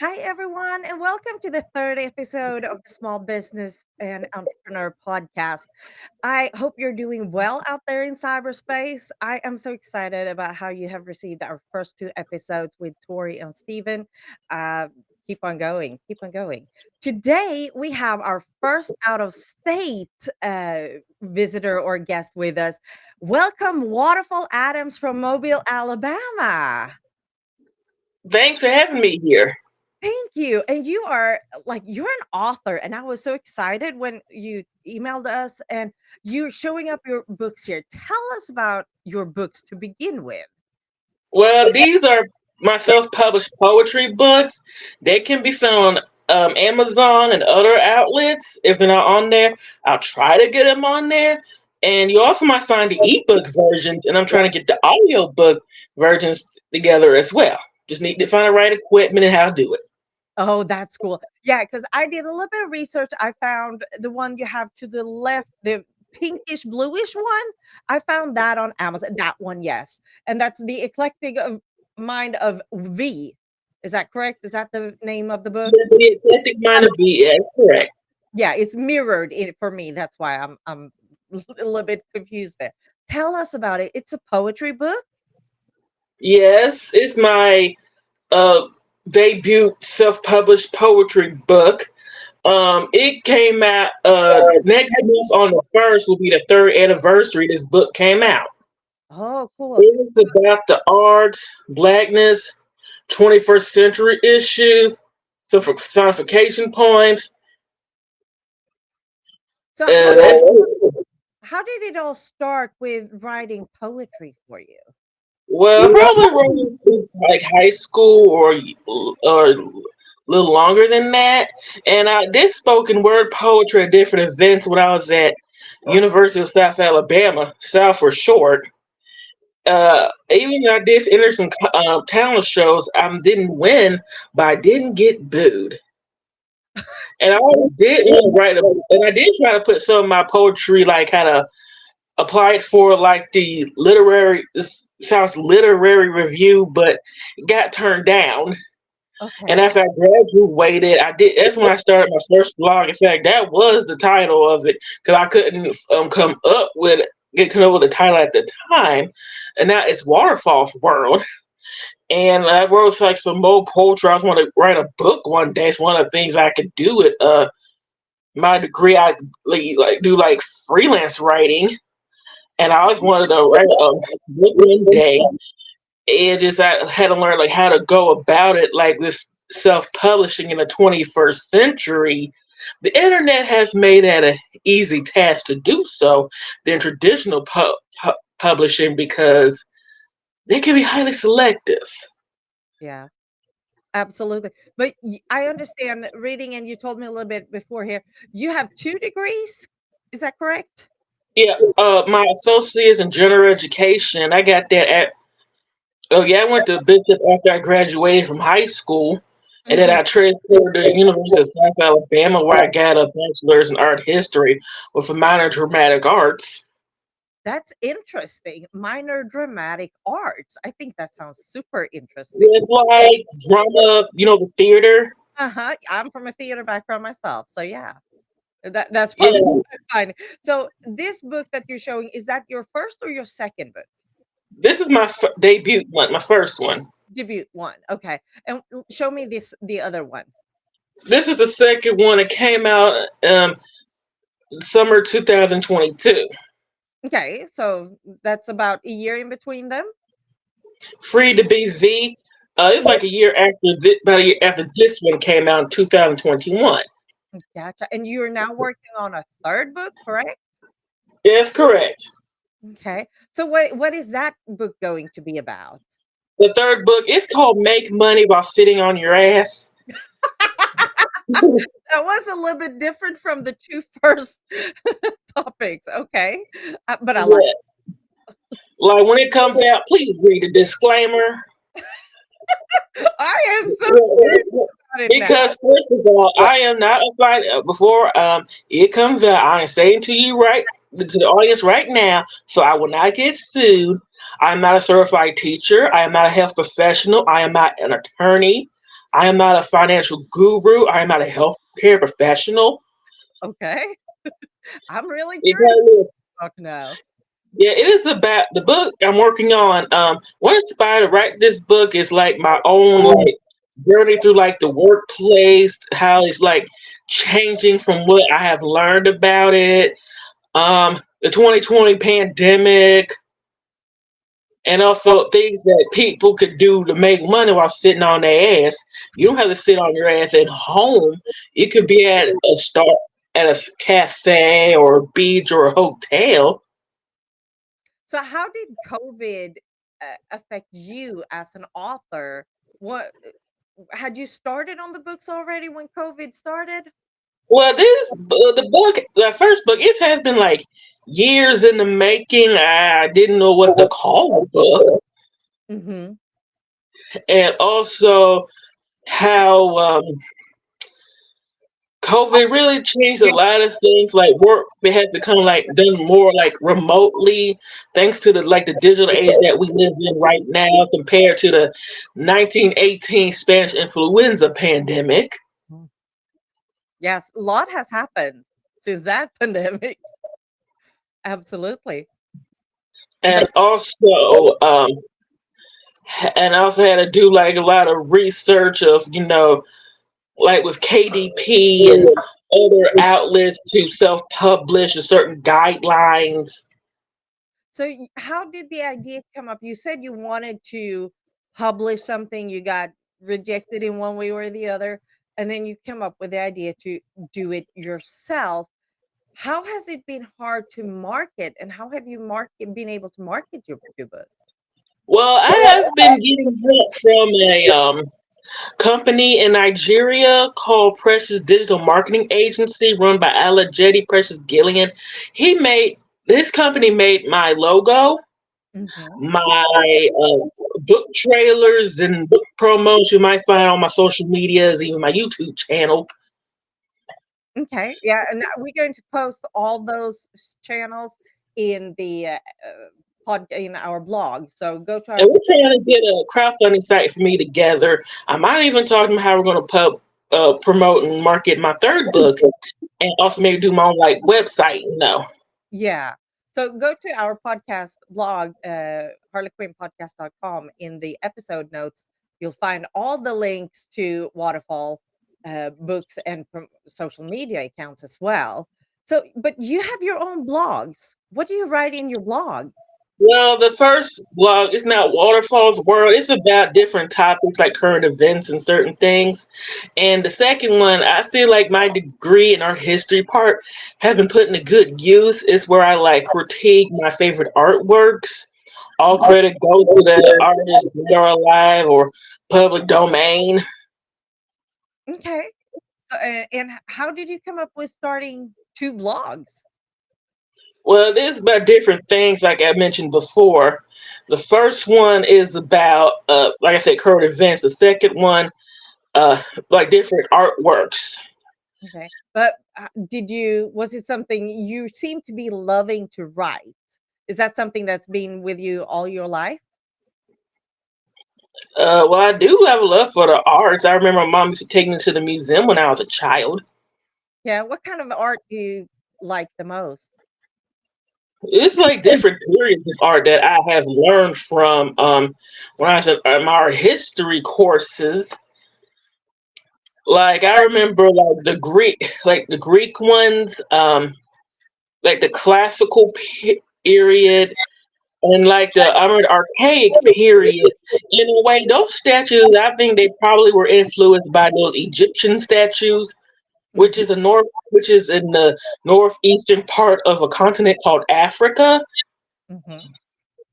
Hi, everyone, and welcome to the third episode of the Small Business and Entrepreneur Podcast. I hope you're doing well out there in cyberspace. I am so excited about how you have received our first two episodes with Tori and Stephen. Uh, keep on going, keep on going. Today, we have our first out of state visitor or guest with us. Welcome, Waterfall Adams from Mobile, Alabama. Thanks for having me here. Thank you. And you are you're an author. And I was so excited when you emailed us and you're showing up your books here. Tell us about your books to begin with. Well, these are my self-published poetry books. They can be found on Amazon and other outlets. If they're not on there, I'll try to get them on there. And you also might find the ebook versions, and I'm trying to get the audiobook versions together as well. Just need to find the right equipment and how to do it. Oh, that's cool. Yeah, because I did a little bit of research. I found the one you have to the left, the pinkish bluish one. I found that on Amazon. That one, yes. And that's the eclectic of mind of V. Is that correct? Is that the name of the book? The eclectic mind of be correct. Yeah, it's mirrored in for me. That's why I'm a little bit confused there. Tell us about it. It's a poetry book? Yes, it's my uh, debut self-published poetry book. It came out next month on the first will be the third anniversary this book came out. Oh, cool. It was about the arts, blackness, 21st century issues, some personification points. So That's it. how did it all start with writing poetry for you? Well, I probably wrote since like high school or a little longer than that. And I did spoken word poetry at different events when I was at University of South Alabama, South for short. Even though I did enter some talent shows, I didn't win, but I didn't get booed. And I always did want to write, and I did try to put some of my poetry, like kind of applied for like the literary, this sounds literary review, but it got turned down. And Okay. after I graduated, I did. That's when I started my first blog. In fact, that was the title of it because I couldn't come up with a title at the time, and now it's Waterfall's World. And I wrote like some more poetry. I was want to write a book one day. It's one of the things I could do with my degree. I like do like freelance writing, and I always wanted to write a book one day. And just I had to learn like how to go about it, like this self-publishing in the 21st century. The internet has made that an easy task to do so than traditional publishing because they can be highly selective. Yeah, absolutely. But I understand reading, and you told me a little bit before here. You have 2 degrees. Is that correct? Yeah, my associates in general education, I got that at. Oh yeah, I went to Bishop after I graduated from high school, and then Mhm. I transferred to the University of South Alabama, where I got a bachelor's in art history with a minor in dramatic arts. That's interesting. Minor dramatic arts. I think that sounds super interesting. It's like drama, the theater. Uh-huh. I'm from a theater background myself. So yeah. That's Yeah, probably fine. So this book that you're showing, is that your first or your second book? this is my debut one, my first one. Debut one. Okay. And show me the other one. This is the second one. It came out summer 2022. Okay. So that's about a year in between them. Free to be Z. It's like a year after about a year after this one came out in 2021. Gotcha. And you're now working on a third book, correct? Yes, correct. Okay. So what is that book going to be about? The third book is called Make Money While Sitting on Your Ass. That was a little bit different from the two first topics. Okay. But I like Yeah. Like when it comes out, please read the disclaimer. I am so curious about it now. Because first of all, I am not a fighter. Before it comes out, I am saying to you right to the audience right now, so I will not get sued. I am not a certified teacher. I am not a health professional. I am not an attorney. I am not a financial guru. I am not a healthcare professional. Okay. I'm really It curious got talk now. Yeah, it is about the book I'm working on. What inspired to write this book is like my own like journey through like the workplace, how it's like changing from what I have learned about it. The 2020 pandemic, and also things that people could do to make money while sitting on their ass. You don't have to sit on your ass at home. You could be at a cafe or a beach or a hotel. So how did COVID affect you as an author? What had you started on the books already when COVID started? Well, the book, the first book, it has been like years in the making. I didn't know what to call the book, Hmm. and also how COVID really changed a lot of things. Like work, they had to kind of like done more like remotely, thanks to the digital age that we live in right now, compared to the 1918 Spanish influenza pandemic, Yes, a lot has happened since that pandemic. Absolutely. But and also I also had to do like a lot of research of like with KDP and other outlets to self-publish a certain guidelines. so how did the idea come up? You said you wanted to publish something, you got rejected in one way or the other, and then you come up with the idea to do it yourself. How has it been hard to market, and how have you been able to market your books? Well, I have been getting help from a company in Nigeria called Precious Digital Marketing Agency, run by Alajeti Precious Gillian. He made This company made my logo, Mhm. my book trailers and book promos you might find on my social medias, even my YouTube channel. Okay, yeah, and we're going to post all those channels in the in our blog. So go to our And we're trying to get a crowdfunding site for me together. I might even talk about how we're going to promote and market my third book, and also maybe do my own like website. yeah. So go to our podcast blog, harlequinpodcast.com. In the episode notes, you'll find all the links to Waterfall books and social media accounts as well. So, but you have your own blogs. What do you write in your blog? Well, the first blog is not Waterfall's World. It's about different topics like current events and certain things. And the second one, I feel like my degree in art history part has been put into good use. It's where I like critique my favorite artworks. All credit goes to the artists that are alive or public domain. Okay. So, and how did you come up with starting two blogs? Well, this is about different things, like I mentioned before. The first one is about, like I said, current events. The second one, like different artworks. Okay. But was it something you seem to be loving to write? Is that something that's been with you all your life? Well, I do have a love for the arts. I remember my mom used to take me to the museum when I was a child. Yeah. What kind of art do you like the most? It's like different periods of art that I have learned from when I was in my art history courses. Like I remember like the Greek ones, like the classical period, and like the archaic period. In a way, those statues, I think they probably were influenced by those Egyptian statues, Mhm, which is in the northeastern part of a continent called Africa. mhm.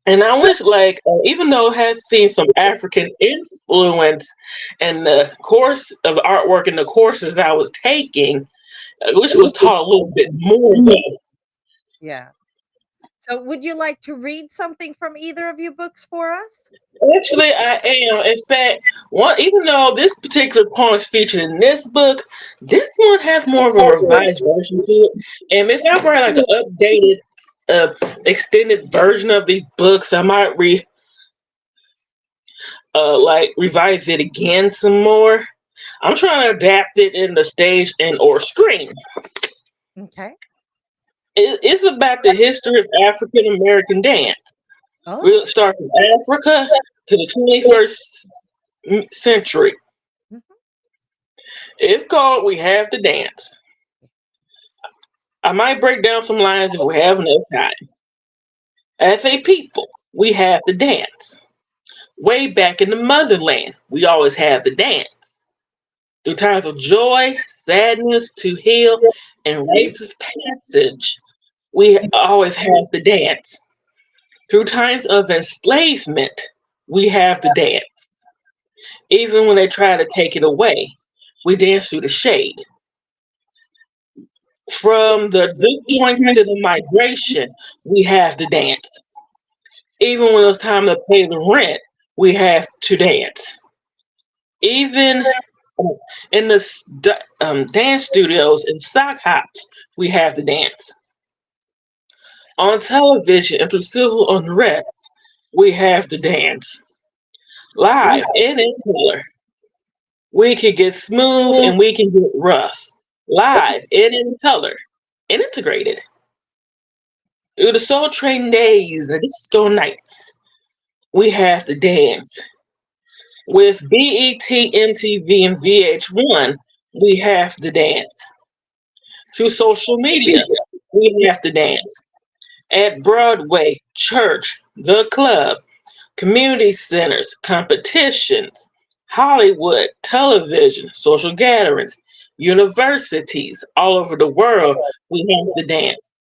And I wish, like, even though it has seen some African influence in the course of artwork in the courses I was taking, I wish it was taught a little bit more though. Yeah. So, would you like to read something from either of your books for us? Actually, I am. In fact, even though this particular poem is featured in this book, this one has more of a revised version to it. And if I write like an updated, extended version of these books, like revise it again some more. I'm trying to adapt it in the stage and or screen. Okay. It's about the history of African American dance. Oh. We'll start from Africa to the 21st century. Mhm. It's called We Have to Dance. I might break down some lines if we have enough time. As a people, we have to dance. Way back in the motherland, we always have to dance. Through times of joy, sadness, to heal, and rites of passage, we always have to dance. Through times of enslavement, we have to dance. Even when they try to take it away, we dance through the shade. From the juke joints to the migration, we have to dance. Even when it's time to pay the rent, we have to dance. Even in the dance studios and sock hops, we have to dance. On television and through civil unrest, we have to dance. Live and in color, we can get smooth and we can get rough. Live and in color and integrated. Through the Soul Train days and disco nights, we have to dance. With BET, MTV, and VH1, we have to dance. Through social media, we have to dance. At Broadway, church, the club, community centers, competitions, Hollywood, television, social gatherings, universities all over the world, we have to dance.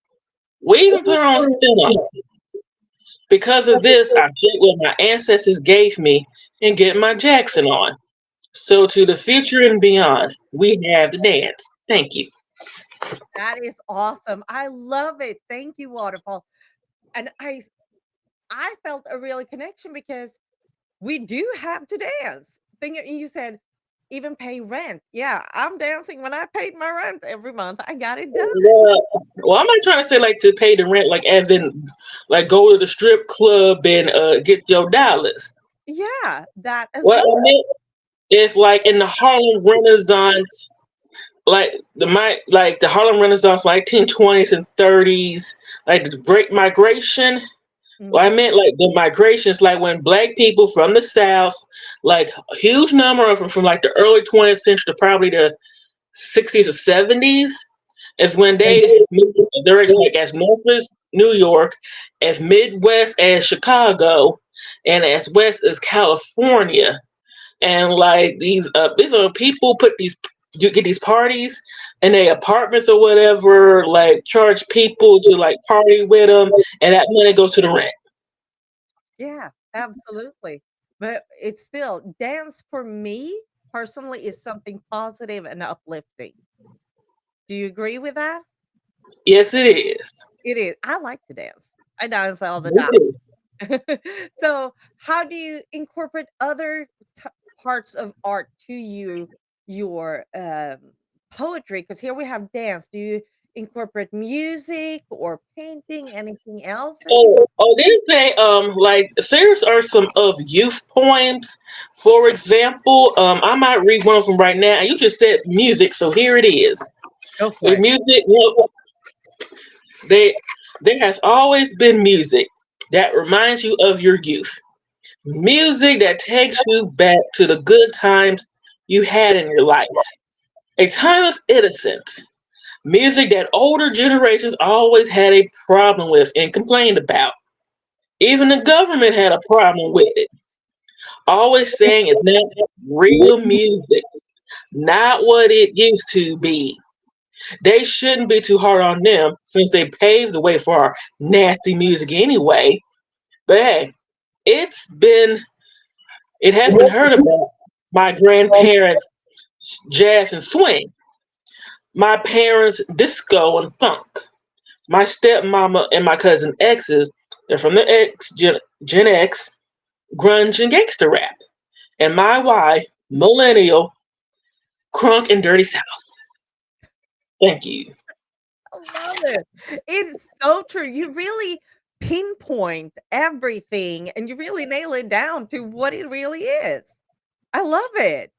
We even put on spin off. Because of this, I get what my ancestors gave me and get my Jackson on. So to the future and beyond, we have to dance. Thank you. That is awesome. I love it. Thank you, Waterfall. And I felt a really connection because we do have to dance. You said even pay rent. Yeah, I'm dancing when I paid my rent every month. I got it done. Well, I'm not trying to say like to pay the rent, like as in like go to the strip club and get your dollars. Yeah, that as What well. I meant is like in the Harlem Renaissance, like the Harlem Renaissance, like 1920s and 30s, like the Great Migration. Well, I Mhm. meant like the migrations, like when black people from the South, like a huge number of them from like the early 20th century to probably the 60s or 70s, is when they moved to directions like as Northwest New York, as Midwest as Chicago, and as West as California. And like these are people put these you get these parties in their apartments or whatever, like charge people to like party with them, and that money goes to the rent. Yeah, absolutely. But it's still dance for me personally is something positive and uplifting. Do you agree with that? Yes, it is. It is. I like to dance. I dance all the Me time. too. So, how do you incorporate other parts of art to your poetry? Because here we have dance. Do you incorporate music or painting? Anything else that you? There's a like Sarah's are some of youth poems. For example, I might read one of them right now. And you just said music, so here it is. Go for With it. music, they there has always been music that reminds you of your youth. Music that takes you back to the good times you had in your life. A time of innocence. Music that older generations always had a problem with and complained about. Even the government had a problem with it. Always saying it's not real music, not what it used to be. They shouldn't be too hard on them since they paved the way for our nasty music anyway. But hey, it has been heard about my grandparents jazz and swing, my parents disco and funk, my stepmama and my cousin X's, they're from the Gen X, grunge and gangster rap, and my Y, millennial, crunk and dirty south. Thank you. I love it. It's so true. You really pinpoint everything and you really nail it down to what it really is. I love it.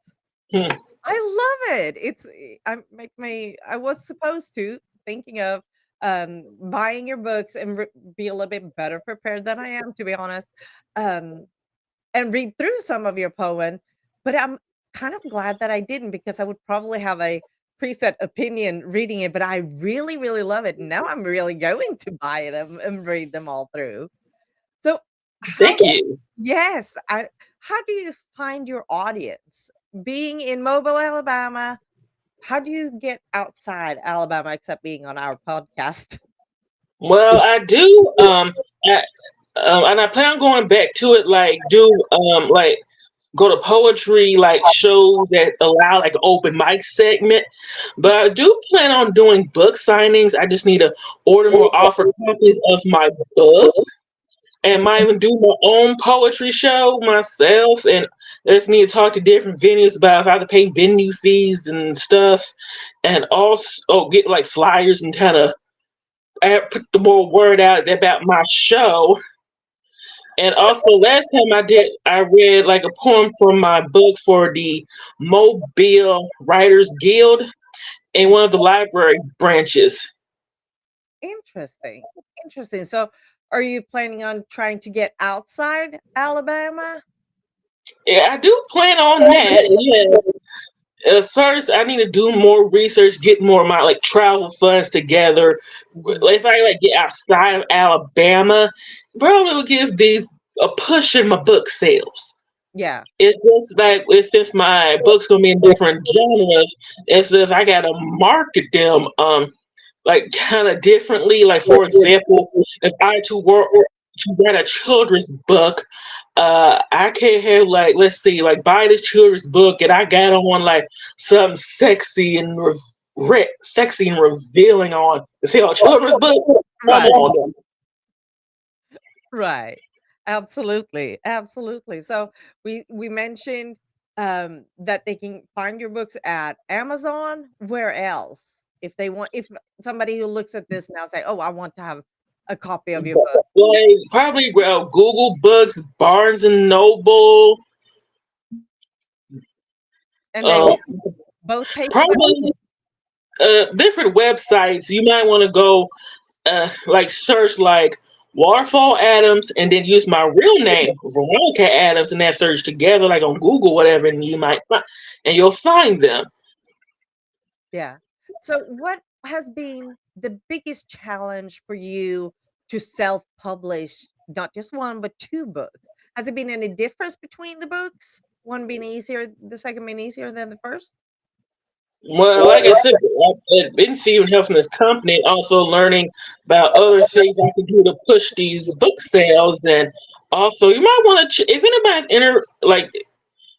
Hmm. I love it. I make me I was supposed to thinking of buying your books and be a little bit better prepared than I am, to be honest. Um and read through some of your poem, but I'm kind of glad that I didn't because I would probably have a preset opinion reading it, but I really, really love it. Now I'm really going to buy them and read them all through. So how Thank you. yes, how do you find your audience? Being in Mobile, Alabama, how do you get outside Alabama except being on our podcast? Well, I do. I, and I plan on going back to it. Like, do like go to poetry like shows that allow like an open mic segment. But I do plan on doing book signings. I just need to order more offer copies of my book, and might even do my own poetry show myself. And I just need to talk to different venues about if I have to pay venue fees and stuff, and also get like flyers and kind of put the more word out about my show. And also, last time I read like a poem from my book for the Mobile Writers Guild in one of the library branches. Interesting. Interesting. So are you planning on trying to get outside Alabama? Yeah, I do plan on that. Yes. First, I need to do more research, get more of my like travel funds together. Mhm. If I like get outside of Alabama, probably will give these a push in my book sales. Yeah. It's just my books gonna be in different genres. It's just I gotta market them like kind of differently. Like for example, if I to write a children's book, I can't have like let's see like buy this children's book and I got on like something sexy and sexy and revealing on to see a children's book. Come Right. on, Right. Absolutely. Absolutely. So we mentioned that they can find your books at Amazon. Where else? If they want if somebody who looks at this now say, "Oh, I want to have a copy of your book." like probably Google Books, Barnes and Noble. And they Um, both paperback. Probably different websites. You might want to go like search like Waterfall Adams and then use my real name, Veronica Adams, and that search together like on Google, whatever, and you might find, and you'll find them. Yeah. So what has been the biggest challenge for you to self-publish not just one but two books? Has it been any difference between the books? One being easier, the second being easier than the first? Well, like I said, I've been seeing help from this company, and also learning about other things I can do to push these book sales, and also you might want to, if anybody's like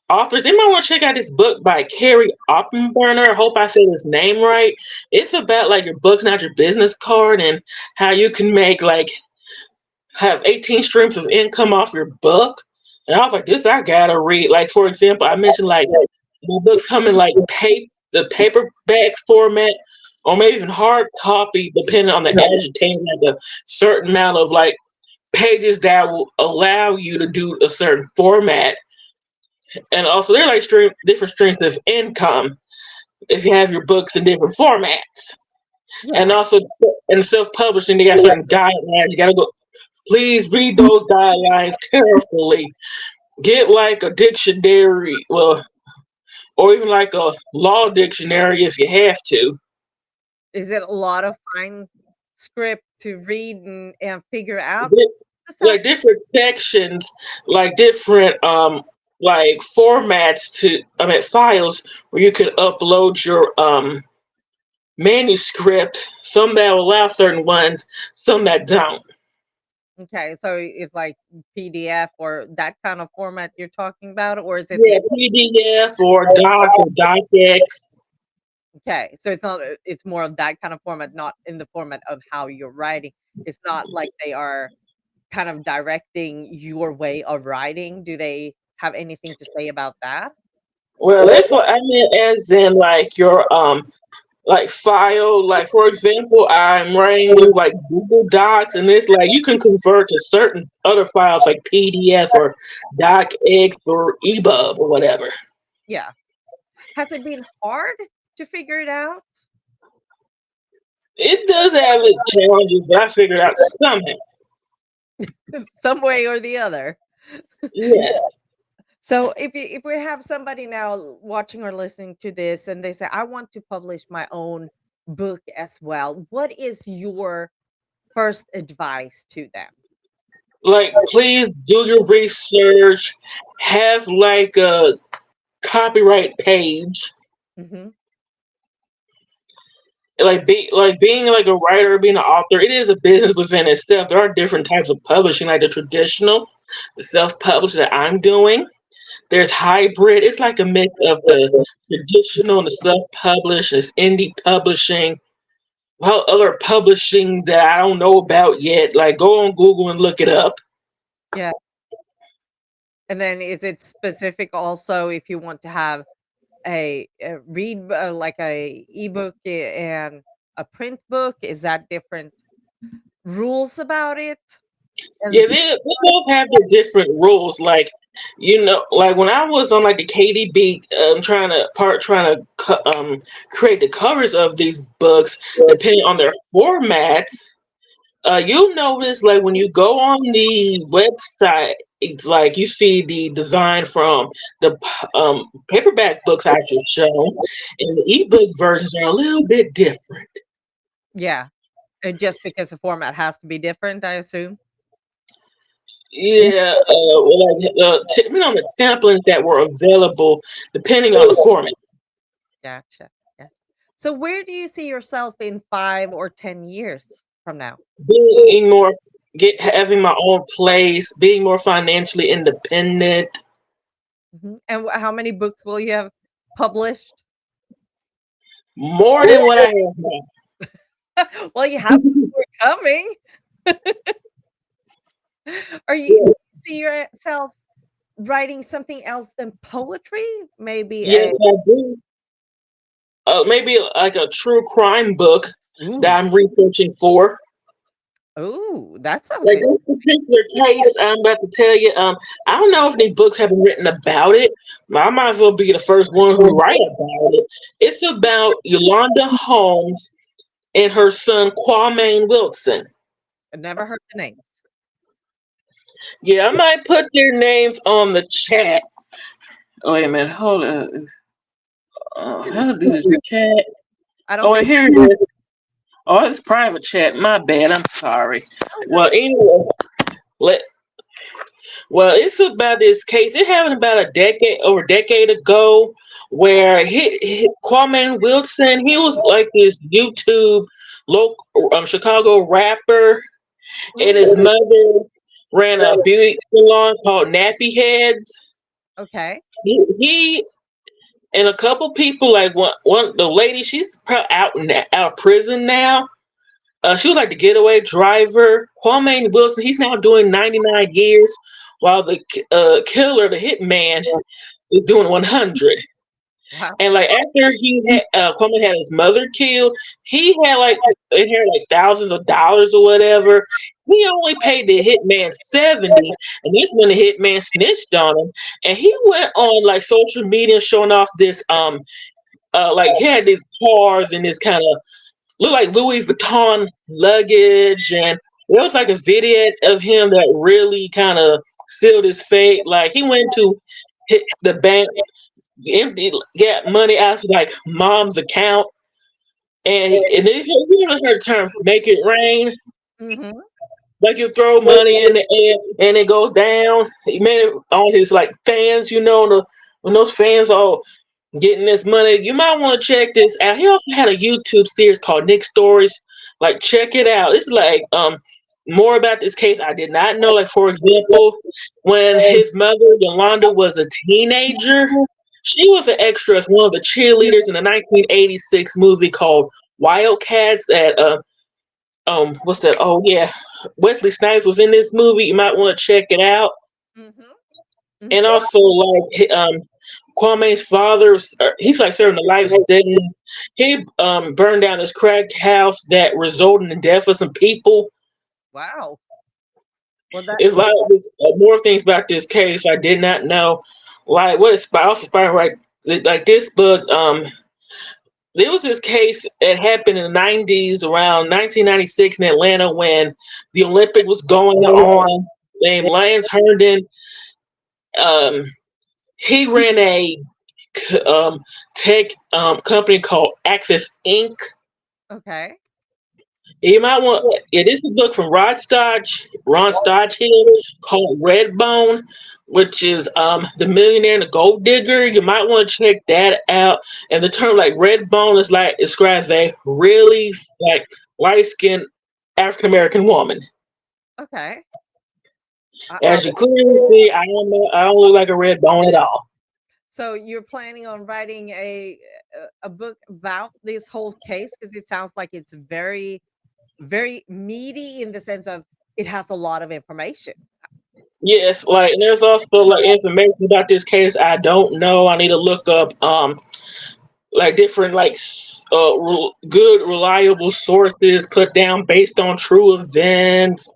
authors, they might want to check out this book by Carrie Oppenberner. I hope I said his name right. It's about like your book's not your business card and how you can make like have 18 streams of income off your book. And I was like, this I gotta read. Like for example, I mentioned like the books come in like the paperback format or maybe even hard copy, depending on the agitation, like a certain amount of like pages that will allow you to do a certain format. And also they're like different streams of income if you have your books in different formats. And Yeah. also in self-publishing, they got certain guidelines. You gotta go. Please read those guidelines carefully. Get like a dictionary, well, or even like a law dictionary if you have to. Is it a lot of fine script to read and figure out Di- yourself? Like different sections, like different like formats to I mean files where you could upload your manuscript. Some that allow certain ones, some that don't. Okay, so it's like PDF or that kind of format you're talking about, or is it the Yeah, PDF or Doc or DocX. okay, so it's not it's more of that kind of format, not in the format of how you're writing. It's not like they are kind of directing your way of writing. Do they have anything to say about that? Well, that's what I meant as in like your like file. Like for example, I'm writing with like Google Docs, and it's like you can convert to certain other files like PDF or DocX or EPUB or whatever. Yeah. Has it been hard to figure it out? It does have its challenges, but I figured out somehow. Some way or the other. Yes. So if we have somebody now watching or listening to this and they say, I want to publish my own book as well, what is your first advice to them? Like, please do your research. Have like a copyright page. Hmm. Like being like a writer, being an author, it is a business within itself. There are different types of publishing, like the traditional, the self-published that I'm doing. There's hybrid. It's like a mix of the traditional and the self-published. There's indie publishing. Well, other publishing that I don't know about yet. Like go on Google and look it up. Yeah. And then is it specific also if you want to have a read like a ebook and a print book? Is that different rules about it? And Yeah, they both have their different rules. Like, like when I was on like the KDB, trying to create the covers of these books, depending on their formats. You'll notice like when you go on the website, it's like you see the design from the paperback books I just shown, and the ebook versions are a little bit different. yeah, and just because the format has to be different, I assume. Yeah, well, like, depending on the templates that were available, depending on the format. Gotcha. Gotcha. So where do you see yourself in 5 or 10 years from now? Being more, having my own place, being more financially independent, Mhm. And how many books will you have published? more than what I have now. Well, you have more coming. Are you see yourself writing something else than poetry? Maybe Yes, a I do. Maybe like a true crime book ooh, that I'm researching for. ooh, that sounds Like this particular case I'm about to tell you, I don't know if any books have been written about it. But I might as well be the first one who write about it. It's about Yolanda Holmes and her son Kwame Wilson. I never heard the names. Yeah, I might put their names on the chat. Oh, wait a minute, hold on. How to do this chat? I don't Oh, wait, think here it is. Oh, it's private chat. My bad. I'm sorry. oh, no. Well, anyway, let well, it's about this case. It happened about over a decade ago, where Kwame Wilson, he was like this YouTube local Chicago rapper, and his Ooh, mother ran a beauty salon called Nappy Heads. okay. He and a couple people like one the lady, she's probably out of prison now. She was like the getaway driver. Kwame Wilson, he's now doing 99 years, while the killer, the hitman, is doing 100. Wow. And like after Kwame had his mother killed, he had like inherited like thousands of dollars or whatever. He only paid the hitman 70, and this when the hitman snitched on him, and he went on like social media showing off this like he had these cars and this kind of looked like Louis Vuitton luggage, and there was like a video of him that really kind of sealed his fate. Like he went to hit the bank, empty, get money out of like mom's account, and then you know her term, make it rain. Mhm. Like you throw money in the air and it goes down. He made it on his like fans, when those fans all getting this money. You might want to check this out. He also had a YouTube series called Nick Stories. Like check it out. It's like more about this case I did not know. Like for example, when his mother Yolanda was a teenager, she was an extra as one of the cheerleaders in the 1986 movie called Wildcats. What's that? Oh yeah, Wesley Snipes was in this movie. You might want to check it out. Mhm. Mhm. And also like Kwame's father, he's like serving a life sentence. He burned down this crack house that resulted in the death of some people. Wow. Well, that It's like there's more things about this case I did not know. Like what is also inspired, right? Like this book, there was this case that happened in the 90s, around 1996 in Atlanta when the Olympic was going on. Named Lance Herndon. Um, he ran a tech company called Access Inc. okay. You might want. Yeah, this is a book from Ron Stodge Hill, called Redbone, which is the millionaire and the gold digger. You might want to check that out. And the term like Redbone is like describes a really like light skinned African American woman. Okay. I As you clearly see, I don't look like a red bone at all. So you're planning on writing a book about this whole case because it sounds like it's very very meaty in the sense of it has a lot of information. Yes, like and there's also like information about this case I don't know. I need to look up like different like good reliable sources put down based on true events.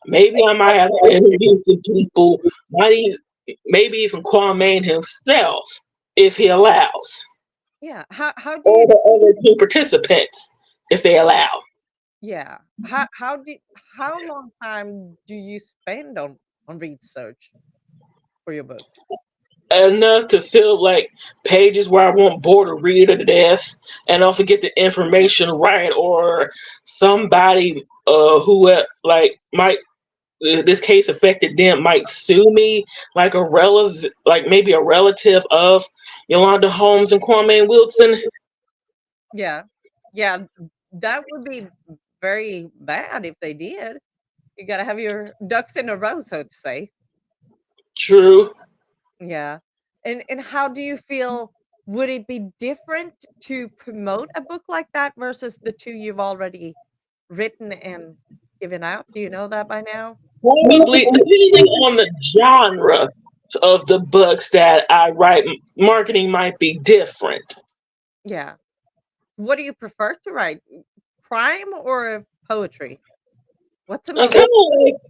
Maybe I might have to interview some people. Might even, maybe even Kwame himself if he allows, Yeah. How do you or the other two participants if they allow. yeah. How long time do you spend on research for your books? Enough to fill like pages where I won't bore the reader to death, and also get the information right, or somebody who like might this case affected them might sue me, like a relative, like maybe a relative of Yolanda Holmes and Kwame Wilson. Yeah. Yeah, that would be very bad if they did. You got to have your ducks in a row, so to say. True. Yeah. And how do you feel, would it be different to promote a book like that versus the 2 you've already written and given out? Do you know that by now? Probably depending on the genre of the books that I write, marketing might be different. Yeah. What do you prefer to write? Crime or poetry? What's the most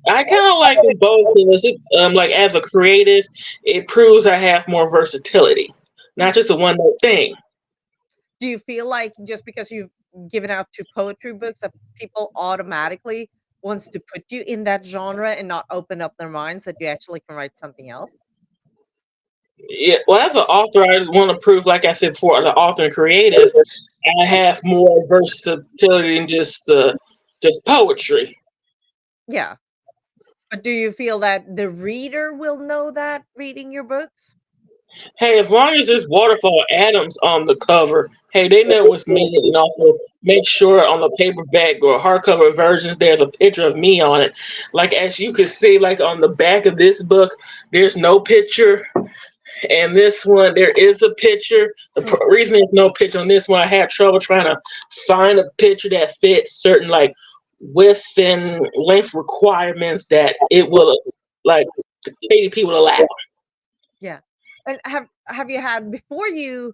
I kind of like them both because like as a creative, it proves I have more versatility, not yeah. just a one note thing. Do you feel like just because you've given out 2 poetry books that people automatically wants to put you in that genre and not open up their minds that you actually can write something else? Yeah, well, as an author, I want to prove, like I said before, the author and creative, I have more versatility than just poetry. Yeah. But do you feel that the reader will know that reading your books? Hey, as long as there's Waterfall Adams on the cover, hey, they know it's me. And also make sure on the paperback or hardcover versions, there's a picture of me on it. Like as you can see, like on the back of this book, there's no picture. And this one, there is a picture. The Mm, reason there's no picture on this one, I had trouble trying to find a picture that fits certain like width and length requirements that it will like the KDP will allow. yeah. And have you had before you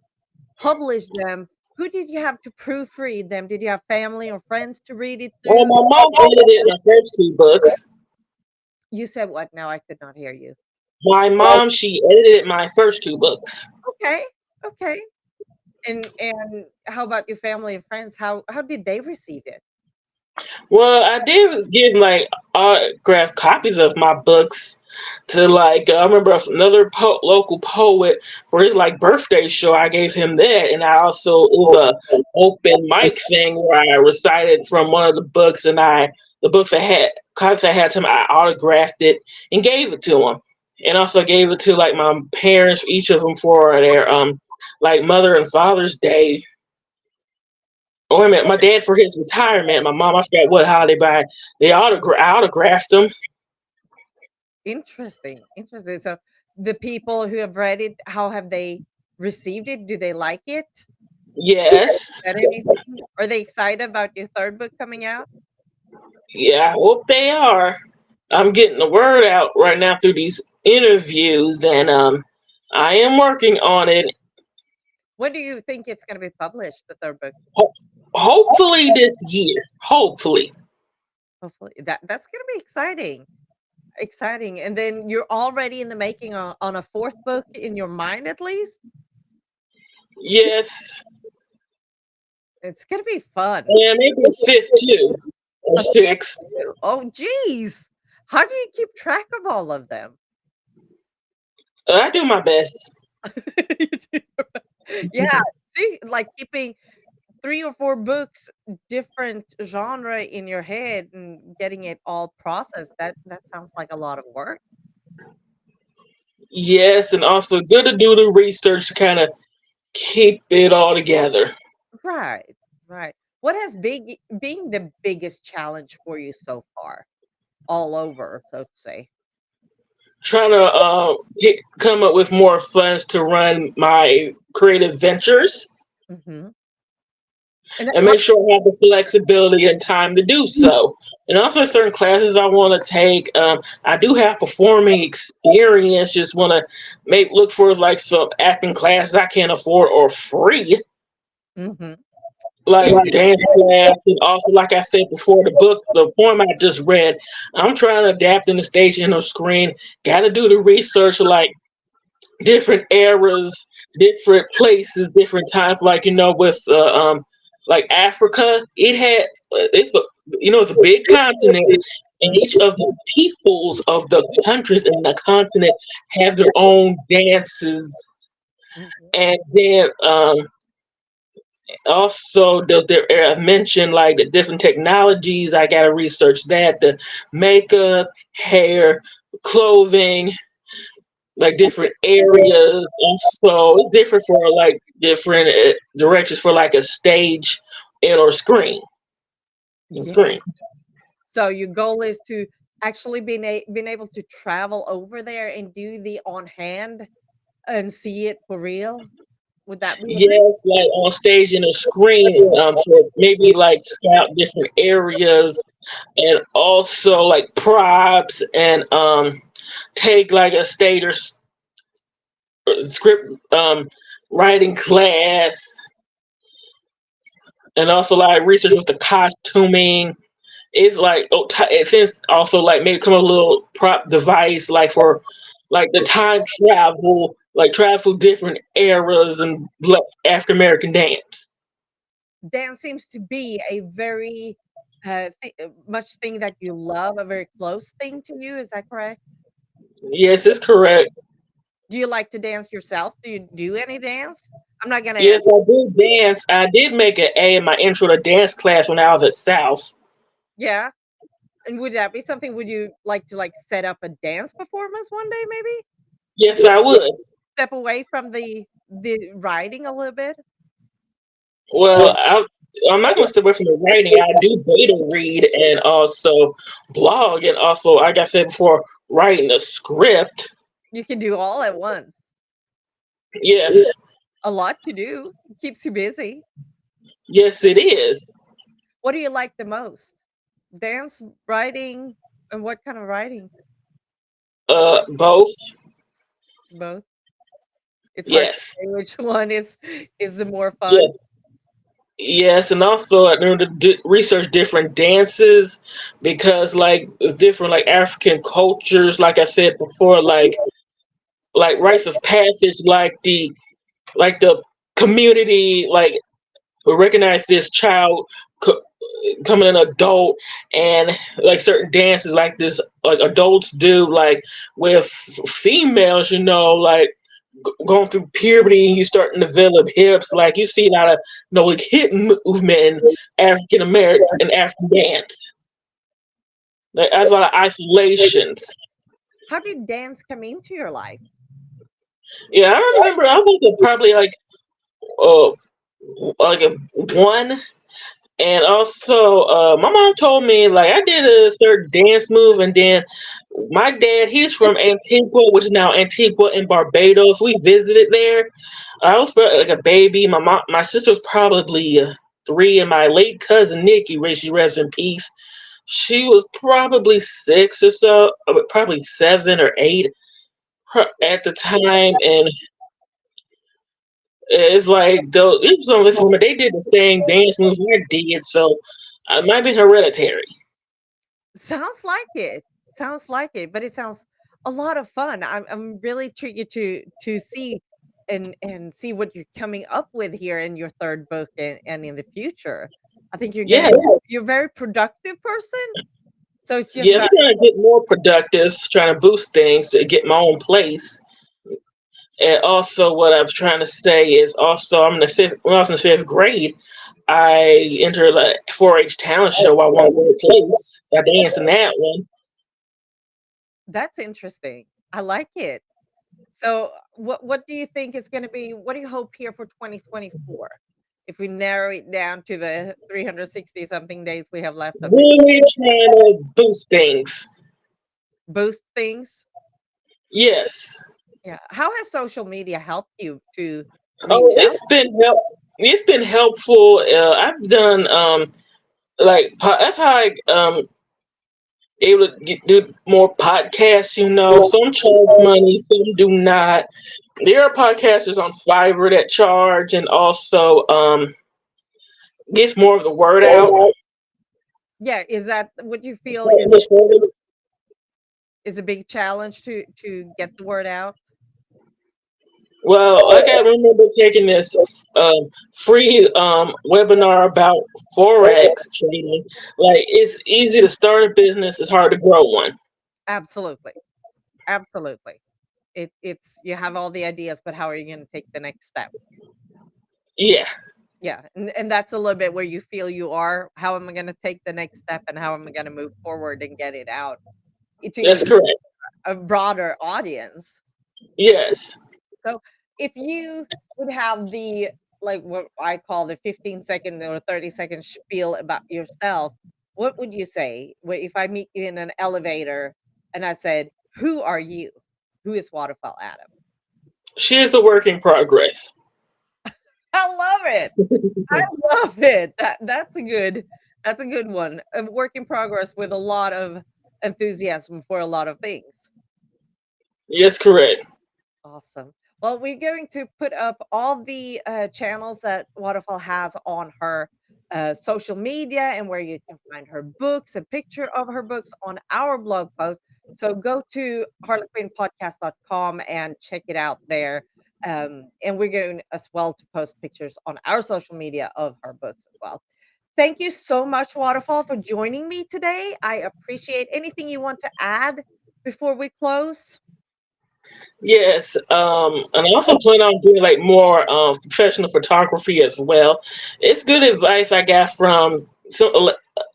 published them, who did you have to proofread them? Did you have family or friends to read it Well, through? my mom edited my first two books. You said what? Now I could not hear you. My mom, she edited my first two books. Okay. Okay. And how about your family and friends? How did they receive it? Well, I did give like autographed copies of my books to like I remember another local poet for his like birthday show. I gave him that, and I also it was a open mic thing where I recited from one of the books, and I the books I had copies I had to him, I autographed it and gave it to him, and also gave it to like my parents, each of them for their like Mother and Father's Day. Oh, wait a minute, my dad for his retirement. My mom, I forgot what holiday, but I autographed them. Interesting. Interesting. So the people who have read it, how have they received it? Do they like it? Yes. Said anything? Are they excited about your third book coming out? Yeah, I hope they are. I'm getting the word out right now through these interviews, and I am working on it. When do you think it's going to be published, the third book? Ho- Hopefully this year. Hopefully. Hopefully that's going to be exciting. Exciting. And then you're already in the making on a fourth book in your mind, at least. Yes. It's going to be fun. And maybe a fifth too. Or A fifth six. too. Oh, geez. How do you keep track of all of them? I do my best. You do. Yeah. See, like keeping three or four books, different genre in your head and getting it all processed. That sounds like a lot of work. Yes, and also good to do the research to kind of keep it all together. Right. Right. What has been the biggest challenge for you so far? All over, so to say. Trying to come up with more funds to run my creative ventures Mhm. And and make sure I have the flexibility and time to do so. And also, certain classes I want to take. I do have performing experience. Just want to make look for like some acting classes I can afford or free, mhm. like dance class. And also, like I said before, the poem I just read. I'm trying to adapt in the stage and on screen. Got to do the research, like different eras, different places, different times. Like with like Africa, it's a it's a big continent, and each of the peoples of the countries in the continent have their own dances, Mhm. and then also I mentioned like the different technologies. I gotta research that the makeup, hair, clothing, like different areas, and so it's different for like different directions for like a stage and or screen and Yeah. screen. So your goal is to actually being able to travel over there and do the on hand and see it for real? Would that be Yes, like on stage and a screen, for maybe like scout different areas and also like props and take like a stage or script writing class, and also like research with the costuming. It's like it since also like maybe come a little prop device like for like the time travel, like travel different eras and like African American dance. dance seems to be a very much thing that you love, a very close thing to you. Is that correct? Yes, it's correct. Do you like to dance yourself? Do you do any dance? I'm not gonna Yes, ask. I do dance. I did make an A in my intro to dance class when I was at South. Yeah. And would that be something? Would you like to like set up a dance performance one day, maybe? Yes, I would. Step away from the writing a little bit? Well, I'm not going to step away from the writing. I do beta read and also blog, and also, like I said before, writing a script. You can do all at once. Yes, A lot to do. Keeps you busy. yes, it is. What do you like the most? Dance, writing, and what kind of writing? Both. Both. It's hard to Yes, say which one is the more fun. yes, yes, and also I learned to research different dances because, like, different like African cultures. Like I said before, like rites of passage, like the community, like recognize this child co- coming an adult, and like certain dances like this like adults do like with females, like going through puberty and you starting to develop hips, like you see a lot of like hip movement in African American and African dance, like that's a lot of isolations. How did dance come into your life? Yeah, I remember I think it probably uh like a one. And also, my mom told me like I did a certain dance move, and then my dad, he's from Antigua, which is now Antigua and Barbados. We visited there. I was like a baby. My sister was probably three, and my late cousin Nikki, where she rests in peace, she was probably six or so, probably 7 or 8. her at the time, and it's like though it was only for me. They did the same dance moves I did, so it might be hereditary. Sounds like it. Sounds like it, but it sounds a lot of fun. I'm really intrigued to see and see what you're coming up with here in your third book and in the future. I think Yeah, you're a very productive person. So it's just yeah. I'm about trying to get more productive, trying to boost things to get my own place. And also, what I was trying to say is also I'm in the fifth. When I was in the fifth grade, I entered a 4-H talent show. I won third place. I danced in that one. that's interesting. I like it. So what do you think is going to be what do you hope here for 2024? If we narrow it down to the 360 something days we have left of the Really trying to boost things. boost things. Yes. Yeah. How has social media helped you to Oh, reach out? it's been helpful. I've done that's how I able to do more podcasts. Some charge money, some do not. There are podcasters on Fiverr that charge, and also gets more of the word out. Yeah, is that what you feel is a big challenge to get the word out? Well, like I remember taking this free webinar about forex trading. Like it's easy to start a business; it's hard to grow one. Absolutely. Absolutely. It's you have all the ideas, but how are you going to take the next step? Yeah, Yeah, and that's a little bit where you feel you are. How am I going to take the next step, and how am I going to move forward and get it out to that's even correct. a broader audience? Yes. So, if you would have the like what I call the 15-second or 30-second spiel about yourself, what would you say? If I meet you in an elevator and I said, "Who are you? Who is Waterfall Adam?" She is a work in progress. I love it. I love it. That's a good one. A work in progress with a lot of enthusiasm for a lot of things. Yes, correct. Awesome. Well, we're going to put up all the channels that Waterfall has on her social media and where you can find her books and picture of her books on our blog post. So go to harlequinpodcast.com and check it out there. And we're going as well to post pictures on our social media of her books as well. Thank you so much, Waterfall, for joining me today. I appreciate anything you want to add before we close. Yes, and I also plan on doing like more professional photography as well. It's good advice I got from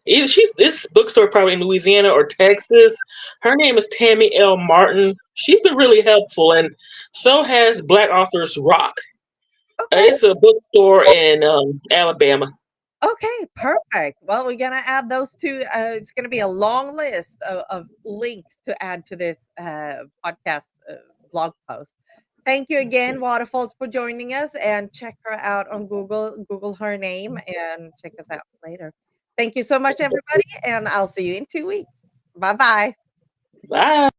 either she's this bookstore probably in Louisiana or Texas. Her name is Tammy L. Martin. She's been really helpful, and so has Black Authors Rock. Okay. It's a bookstore in Alabama. Okay, perfect. Well, we're gonna add those 2, it's gonna be a long list of links to add to this, podcast, blog post. Thank you again, Waterfalls, for joining us, and check her out on Google. Google her name and check us out later. Thank you so much, everybody, and I'll see you in 2 weeks. Bye-bye. Bye.